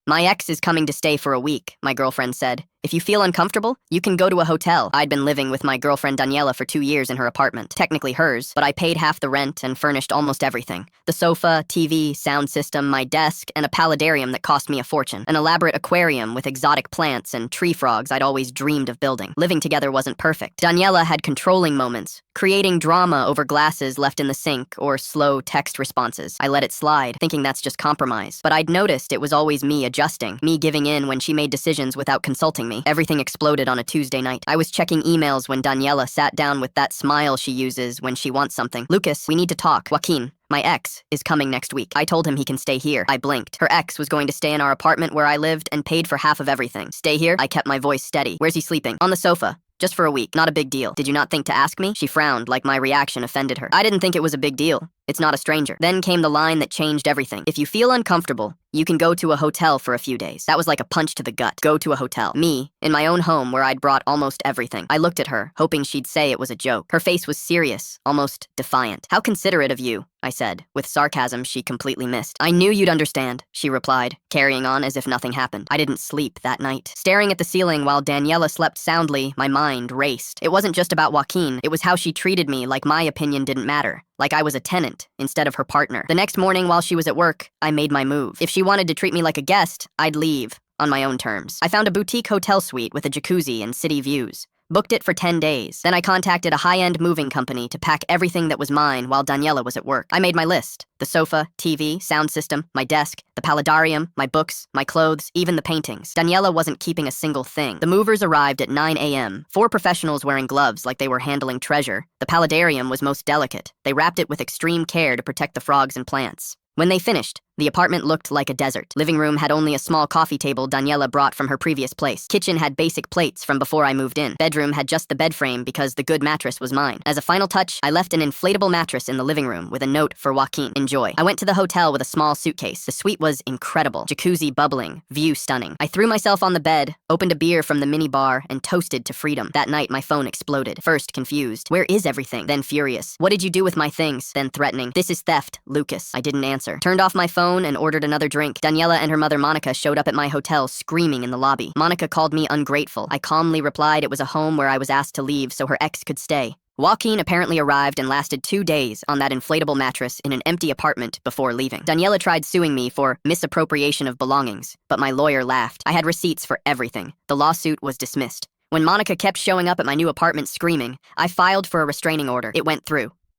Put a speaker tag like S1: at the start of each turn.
S1: My ex is coming to stay for a week, my girlfriend said. If you feel uncomfortable, you can go to a hotel. I'd been living with my girlfriend Daniela for 2 years in her apartment. Technically hers, but I paid half the rent and furnished almost everything. The sofa, TV, sound system, my desk, and a paludarium that cost me a fortune. An elaborate aquarium with exotic plants and tree frogs I'd always dreamed of building. Living together wasn't perfect. Daniela had controlling moments, creating drama over glasses left in the sink or slow text responses. I let it slide, thinking that's just compromise. But I'd noticed it was always me adjusting, me giving in when she made decisions without consulting me. Everything exploded on a Tuesday night. I was checking emails when Daniela sat down with that smile she uses when she wants something. Lucas, we need to talk. Joaquin, my ex, is coming next week. I told him he can stay here. I blinked. Her ex was going to stay in our apartment where I lived and paid for half of everything. Stay here? I kept my voice steady. Where's he sleeping? On the sofa. Just for a week. Not a big deal. Did you not think to ask me? She frowned like my reaction offended her. I didn't think it was a big deal. It's not a stranger. Then came the line that changed everything. If you feel uncomfortable, you can go to a hotel for a few days. That was like a punch to the gut. Go to a hotel. Me, in my own home where I'd brought almost everything. I looked at her, hoping she'd say it was a joke. Her face was serious, almost defiant. How considerate of you, I said, with sarcasm she completely missed. I knew you'd understand, she replied, carrying on as if nothing happened. I didn't sleep that night. Staring at the ceiling while Daniela slept soundly, my mind raced. It wasn't just about Joaquin. It was how she treated me like my opinion didn't matter. Like I was a tenant instead of her partner. The next morning while she was at work, I made my move. If she wanted to treat me like a guest, I'd leave on my own terms. I found a boutique hotel suite with a jacuzzi and city views. Booked it for 10 days. Then I contacted a high-end moving company to pack everything that was mine while Daniela was at work. I made my list. The sofa, TV, sound system, my desk, the paludarium, my books, my clothes, even the paintings. Daniela wasn't keeping a single thing. The movers arrived at 9 a.m. 4 professionals wearing gloves like they were handling treasure. The paludarium was most delicate. They wrapped it with extreme care to protect the frogs and plants. When they finished, the apartment looked like a desert. Living room had only a small coffee table Daniela brought from her previous place. Kitchen had basic plates from before I moved in. Bedroom had just the bed frame because the good mattress was mine. As a final touch, I left an inflatable mattress in the living room with a note for Joaquin. Enjoy. I went to the hotel with a small suitcase. The suite was incredible. Jacuzzi bubbling, view stunning. I threw myself on the bed, opened a beer from the mini bar, and toasted to freedom. That night, my phone exploded. First, confused. Where is everything? Then furious. What did you do with my things? Then threatening. This is theft, Lucas. I didn't answer. Turned off my phone and ordered another drink. Daniela and her mother Monica showed up at my hotel screaming in the lobby. Monica called me ungrateful. I calmly replied it was a home where I was asked to leave so her ex could stay. Joaquin apparently arrived and lasted 2 days on that inflatable mattress in an empty apartment before leaving. Daniela tried suing me for misappropriation of belongings, but my lawyer laughed. I had receipts for everything. The lawsuit was dismissed. When Monica kept showing up at my new apartment screaming, I filed for a restraining order. It went through.